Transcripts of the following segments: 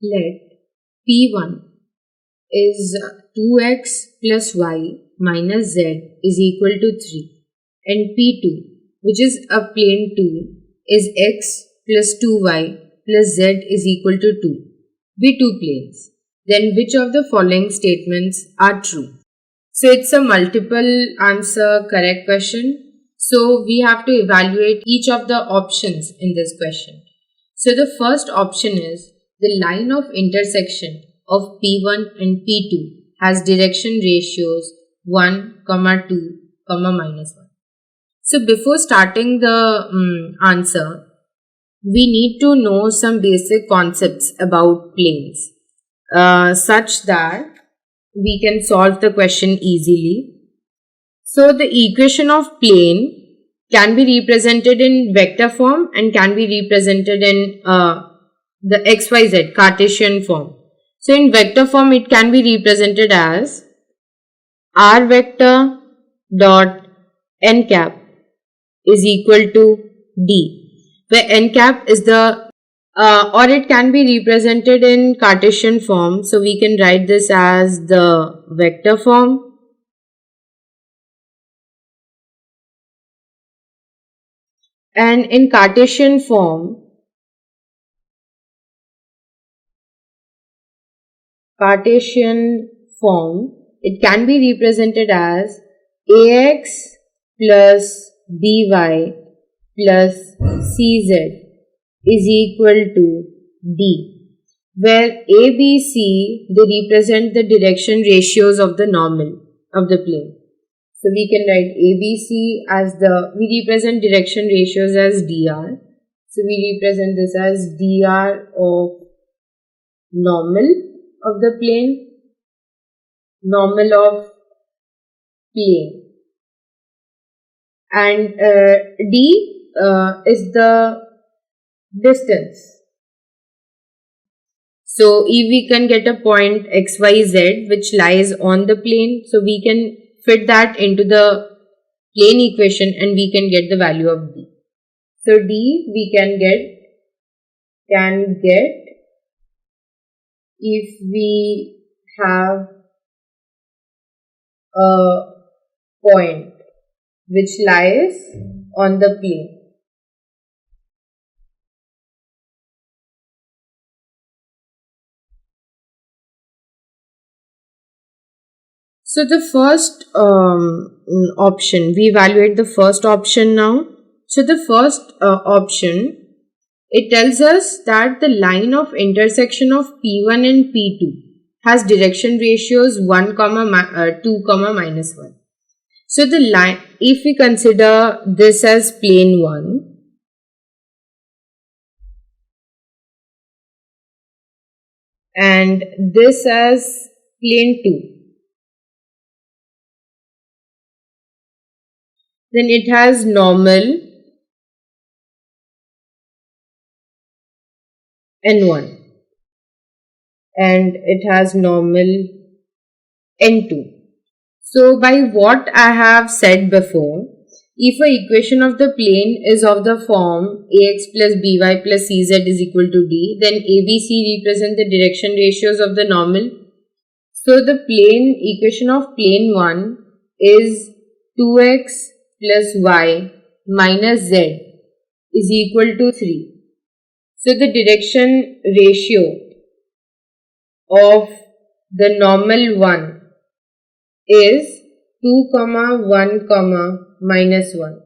Let P1 is 2x plus y minus z is equal to 3 and P2, which is a plane 2, is x plus 2y plus z is equal to 2, be two planes. Then which of the following statements are true? So it's a multiple answer correct question. So we have to evaluate each of the options in this question. So the first option is the line of intersection of P1 and P2 has direction ratios 1, 2, minus 1. So before starting the answer, we need to know some basic concepts about planes such that we can solve the question easily. So the equation of plane can be represented in vector form and can be represented in the XYZ Cartesian form. So in vector form it can be represented as r vector dot n cap is equal to d, where n cap is the or it can be represented in Cartesian form. So we can write this as the vector form. And in Cartesian form, it can be represented as ax plus by plus cz is equal to d, where a, b, c, they represent the direction ratios of the normal of the plane. So we can write ABC as we represent direction ratios as dr. So we represent this as dr of normal of the plane, normal of plane. And d is the distance. So if we can get a point xyz which lies on the plane, so we can fit that into the plane equation and we can get the value of d. So d we can get if we have a point which lies on the plane. So the first option, we evaluate the first option now. So the first option, it tells us that the line of intersection of P1 and P2 has direction ratios 1, 2, minus 1. So the line, if we consider this as plane 1, and this as plane 2, then it has normal n1 and it has normal n2. So by what I have said before, if an equation of the plane is of the form ax plus by plus cz is equal to d, then ABC represent the direction ratios of the normal. So the plane equation of plane 1 is 2x plus y minus z is equal to 3. So the direction ratio of the normal one is 2, 1, minus 1,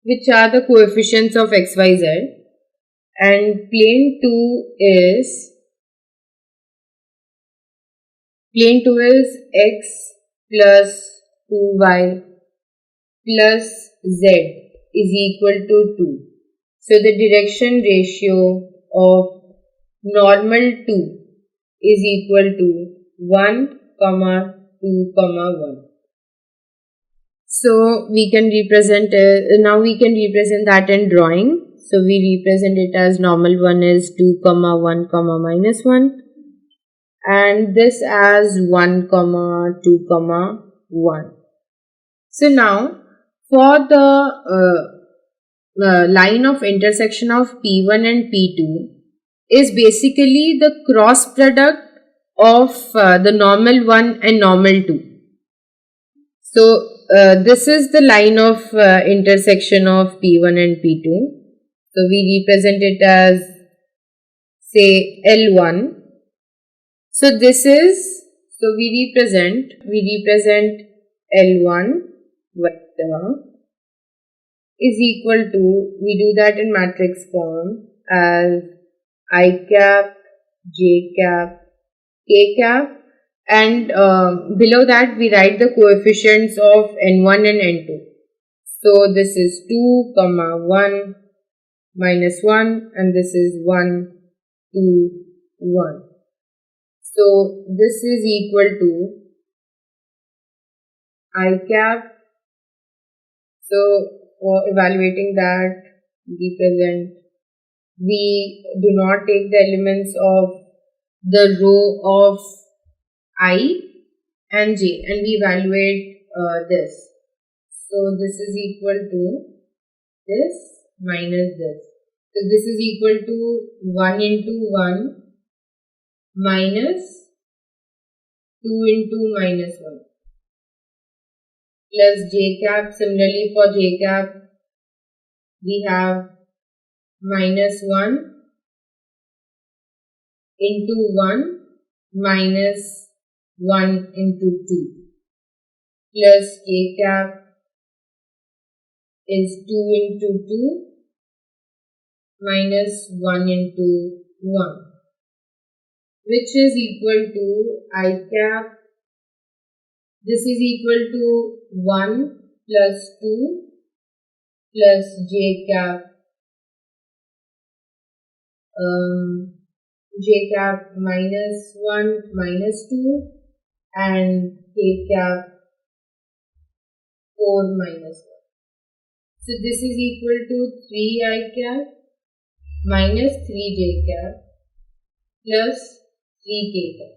which are the coefficients of xyz, and plane 2 is x plus 2y plus z is equal to 2. So the direction ratio of normal 2 is equal to 1, 2, 1. So we can represent, now we can represent that in drawing. So we represent it as normal 1 is 2, 1, minus 1. And this as 1, 2, 1. So now for the line of intersection of P1 and P2, is basically the cross product of the normal 1 and normal 2. So this is the line of intersection of P1 and P2. So we represent it as, say, L1. So we represent L1 vector is equal to, we do that in matrix form as I cap, J cap, K cap, and below that we write the coefficients of N1 and N2. So this is 2, 1, minus 1, and this is 1, 2, 1. So this is equal to I cap. So for evaluating that, we do not take the elements of the row of I and J, and we evaluate this. So this is equal to this minus this. So this is equal to 1 into 1 minus 2 into minus 1 plus J cap. Similarly for J cap, we have minus 1 into 1 minus 1 into 2 plus K cap is 2 into 2 minus 1 into 1, which is equal to I cap. This is equal to 1 plus 2 plus J cap. J cap minus 1 minus 2 and K cap 4 minus 1. So this is equal to 3 I cap minus 3 J cap plus 3 K cap.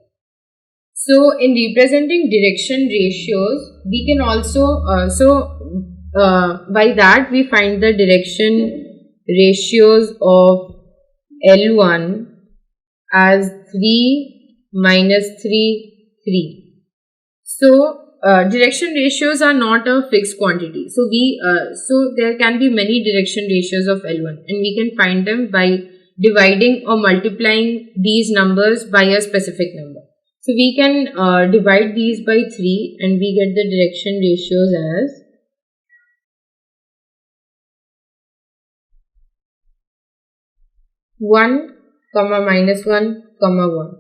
So in representing direction ratios, we can also, by that we find the direction ratios of L1 as 3 minus 3, 3. So direction ratios are not a fixed quantity. So there can be many direction ratios of L1, and we can find them by dividing or multiplying these numbers by a specific number. So we can divide these by 3 and we get the direction ratios as 1, minus 1, 1.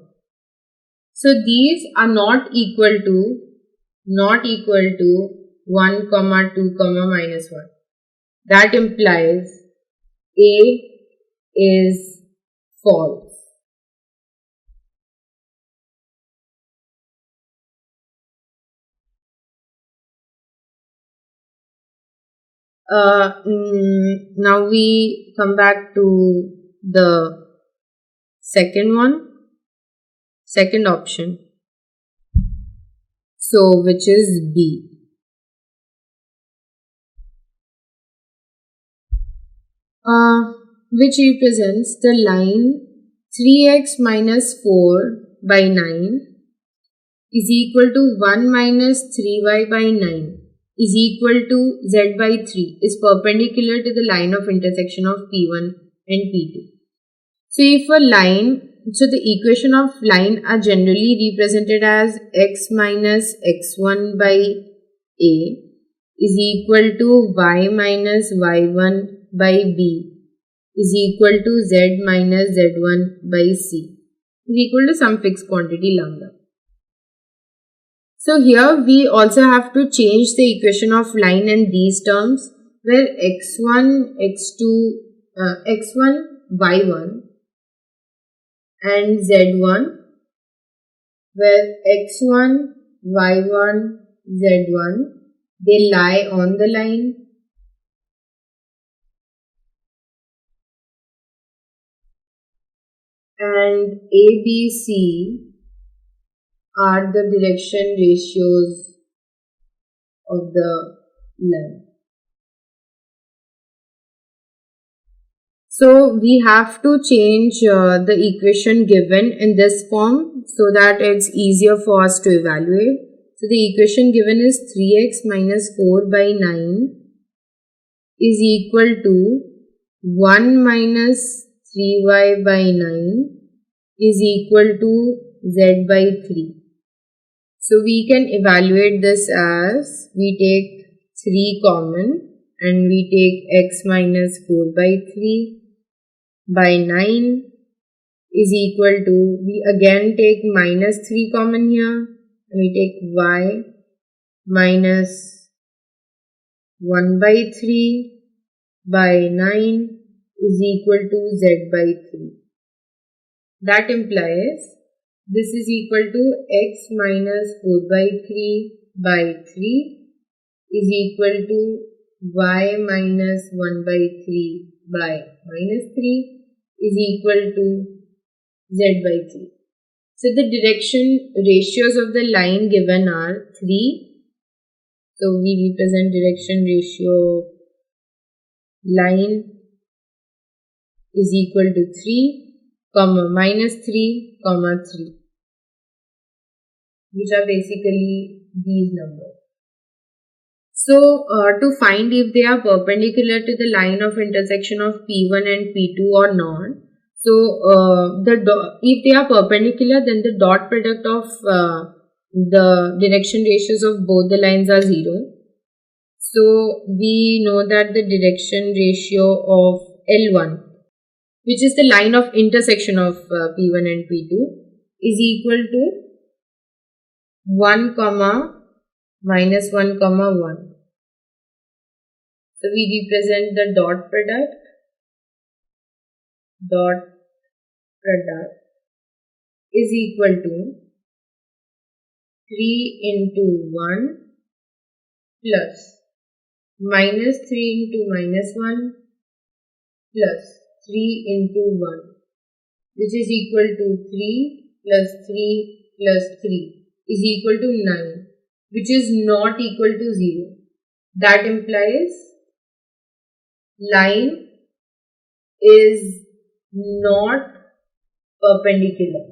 So these are not equal to 1, 2, minus 1. That implies A is false. Now we come back to the second option. So which is B. Which represents the line 3x minus 4 by 9 is equal to 1 minus 3y by 9 is equal to z by 3 is perpendicular to the line of intersection of P1 and P2. So the equation of line are generally represented as x minus x1 by A is equal to y minus y1 by B is equal to z minus z1 by C is equal to some fixed quantity lambda. So here we also have to change the equation of line in these terms, where x1, y1 and z1, where x1, y1, z1, they lie on the line, and A, B, C are the direction ratios of the line. So we have to change the equation given in this form so that it's easier for us to evaluate. So the equation given is 3x minus 4 by 9 is equal to 1 minus 3y by 9 is equal to z by 3. So we can evaluate this as we take 3 common and we take x minus 4 by 3 by 9 is equal to, we again take minus 3 common here and we take y minus 1 by 3 by 9 is equal to z by 3. That implies this is equal to x minus 4 by 3 by 3 is equal to y minus 1 by 3 by minus 3 is equal to z by 3. So the direction ratios of the line given are 3. So we represent direction ratio line is equal to 3, comma minus 3, comma 3, which are basically these numbers. So to find if they are perpendicular to the line of intersection of P1 and P2 or not. So if they are perpendicular, then the dot product of the direction ratios of both the lines are 0. So we know that the direction ratio of L1, which is the line of intersection of P1 and P2, is equal to 1 comma minus 1 comma 1. So we represent the dot product is equal to 3 into 1 plus minus 3 into minus 1 plus 3 into 1, which is equal to 3 plus 3 plus 3 is equal to 9, which is not equal to 0. That implies line is not perpendicular.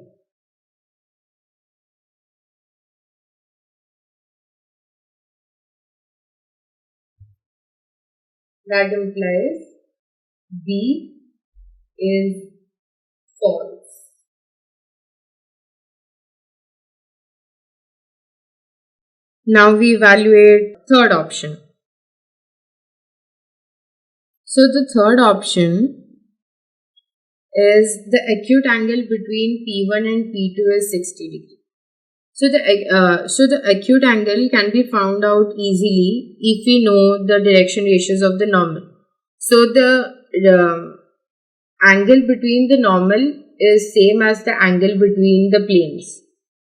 That implies B is false. Now we evaluate third option. So the third option is the acute angle between P1 and P2 is 60 degrees. So the acute angle can be found out easily if we know the direction ratios of the normal. So the angle between the normal is same as the angle between the planes.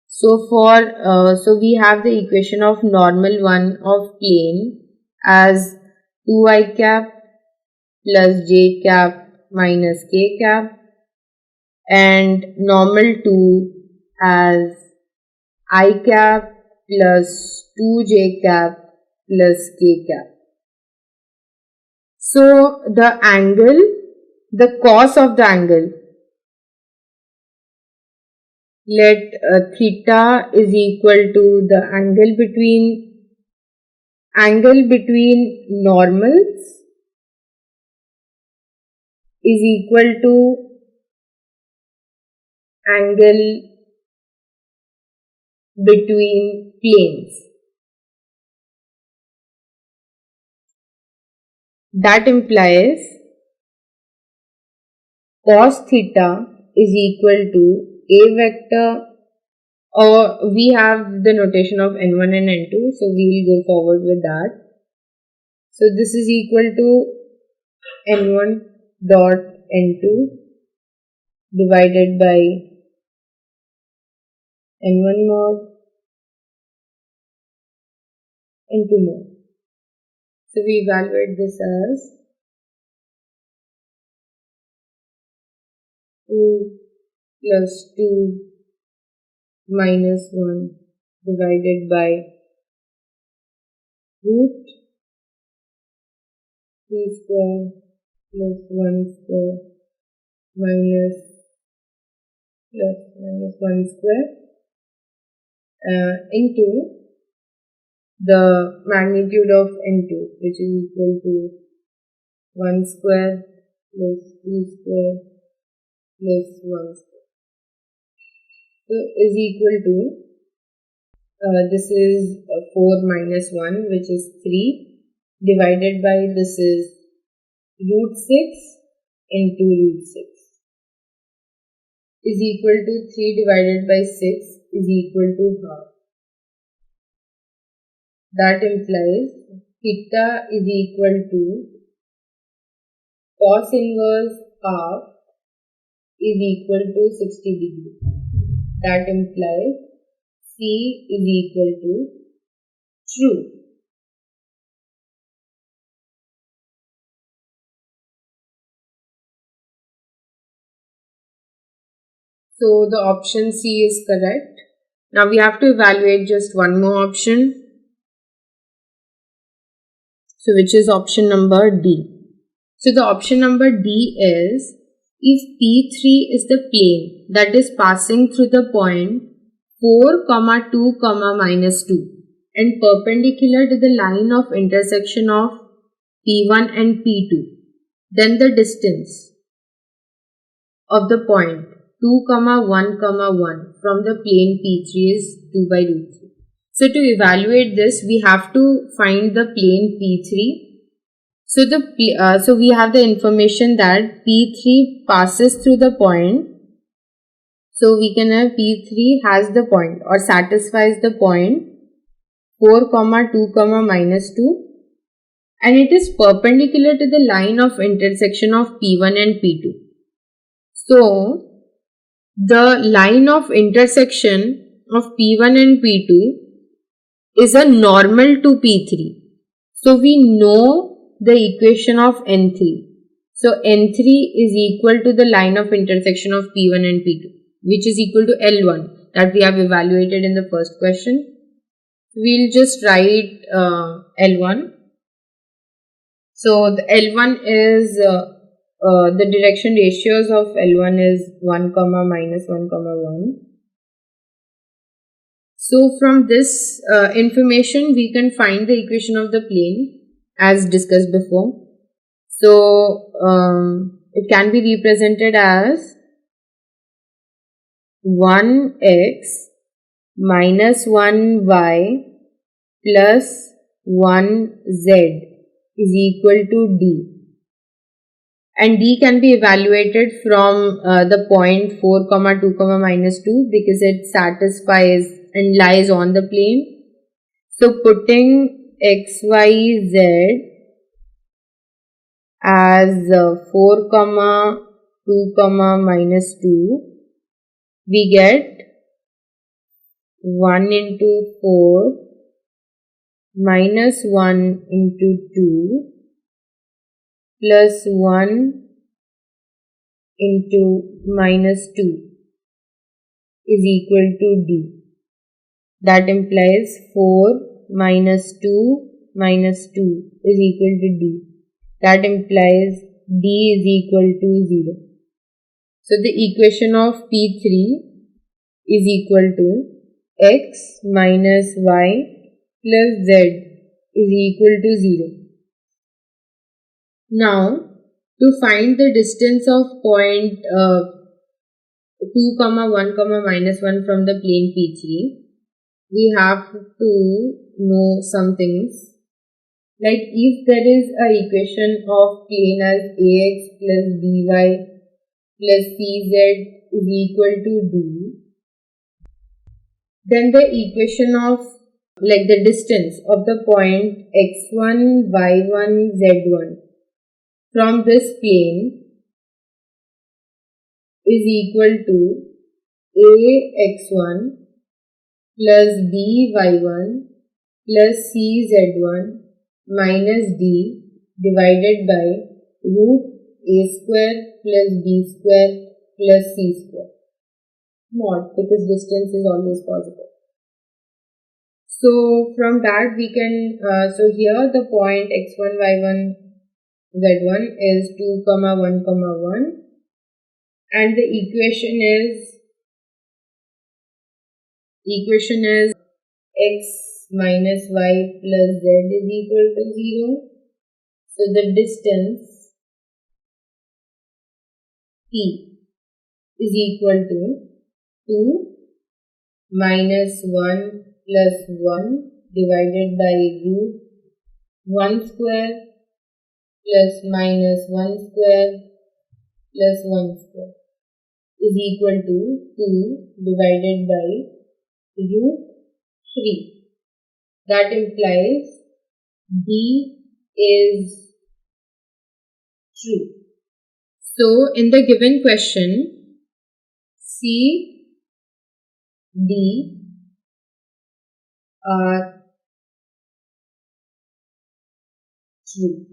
So so we have the equation of normal one of plane as 2i cap plus j cap minus k cap and normal 2 as I cap plus 2j cap plus k cap. So the angle, the cos of the angle, let theta is equal to the angle between normals is equal to angle between planes. That implies cos theta is equal to a vector, or we have the notation of n1 and n2, so we will go forward with that. So this is equal to n1 dot n2 divided by n1 mod n2 mod. So we evaluate this as 2 plus 2 minus 1 divided by root 3 square plus 1 square minus plus minus 1 square into the magnitude of n2, which is equal to 1 square plus 2 square plus 1 square. So is equal to this is 4 minus 1, which is 3, divided by this is root 6 into root 6, is equal to 3 divided by 6 is equal to half. That implies theta is equal to cos inverse half is equal to 60 degrees. That implies C is equal to true. So the option C is correct. Now we have to evaluate just one more option. So which is option number D. So the option number D is if P3 is the plane that is passing through the point 4, 2, minus 2 and perpendicular to the line of intersection of P1 and P2, then the distance of the point 2, 1, 1 from the plane P3 is 2 by root 3. So to evaluate this, we have to find the plane P3. So we have the information that P3 passes through the point. So we can have P3 has the point or satisfies the point 4, 2, minus 2, and it is perpendicular to the line of intersection of P1 and P2. So the line of intersection of P1 and P2 is a normal to P3. So we know the equation of N3. So N3 is equal to the line of intersection of P1 and P2, which is equal to L1 that we have evaluated in the first question. We'll just write L1. So the L1 is the direction ratios of L1 is 1, minus 1, 1. So from this information, we can find the equation of the plane as discussed before. So it can be represented as 1x minus 1y plus 1z is equal to d. And d can be evaluated from the point 4, 2, minus 2 because it satisfies and lies on the plane. So putting x, y, z as 4, 2, minus 2, we get 1 into 4 minus 1 into 2 plus 1 into minus 2 is equal to d. That implies 4 minus 2 minus 2 is equal to d. That implies d is equal to 0. So the equation of P3 is equal to x minus y plus z is equal to 0. Now, to find the distance of point 2, 1, minus 1 from the plane P3, we have to know some things. Like if there is a equation of plane as ax plus by plus cz is equal to d, then the equation of the distance of the point x1, y1, z1 from this plane is equal to ax1 plus by1 plus cz1 minus d divided by root a square plus b square plus c square mod, because distance is always positive. So from that we can, so here the point x1, y1 z1 is 2 comma 1 comma 1, and the equation is x minus y plus z is equal to 0. So the distance p is equal to 2 minus 1 plus 1 divided by root 1 square plus minus 1 square plus 1 square is equal to 2 divided by root 3. That implies D is true. So in the given question, C, D are true.